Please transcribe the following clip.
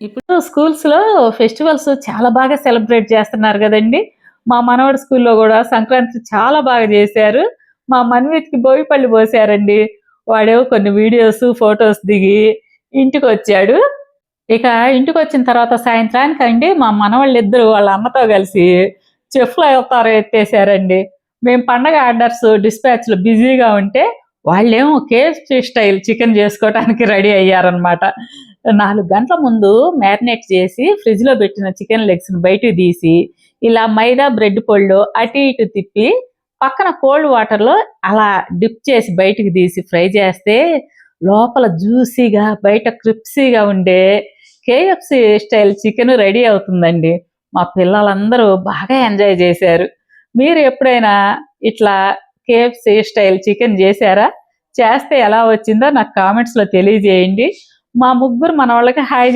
ఇప్పుడు స్కూల్స్‌లో ఫెస్టివల్స్ చాలా బాగా సెలబ్రేట్ చేస్తున్నారు గదండీ! మా మనవడి స్కూల్‌లో గూడా సంక్రాంతి చాలా బాగా జేశారు. మా మన్విత్‌కి భోగిపళ్ళు పోసారండి. వాడేమో కొన్ని వీడియోస్, ఫోటోస్ దిగి ఇంటికొచ్చాడు. ఇక ఇంటికొచ్చిన తర్వాత సాయంత్రానికండి మా మనవళ్ళిద్దరూ వాళ్ళ అమ్మతో కలిసి చెఫ్‌ల అవతారం ఎత్తేసారండి. మేము పండగ ఆర్డర్స్ డిస్పాచ్‌లో బిజీగా ఉంటే, వాళ్ళేమో కేఎఫ్‌సీ స్టైల్ చికెన్ జేసుకోవటానికి రెడీ అయ్యారనమాట. 4 గంటల ముందు మ్యారినేట్ చేసి ఫ్రిడ్జ్‌లో పెట్టిన చికెన్ లెగ్స్‌ని బయటికి తీసి, ఇలా మైదా బ్రెడ్ పొడిలో అటు ఇటు తిప్పి, పక్కన కోల్డ్ వాటర్‌లో అలా డిప్ చేసి బయటికి తీసి ఫ్రై చేస్తే, లోపల జ్యూసీగా బయట క్రిప్సీగా ఉండే కేఎఫ్‌సీ స్టైల్ చికెన్ రెడీ అవుతుందండి. మా పిల్లలందరూ బాగా ఎంజాయ్ చేశారు. మీరు ఎప్పుడైనా ఇట్లా కేఎఫ్‌సీ స్టైల్ చికెన్ చేశారా? చేస్తే ఎలా వచ్చిందో నాకు కామెంట్స్‌లో తెలియజేయండి. మా ముగ్గురు మనవళ్ళకి హాయ్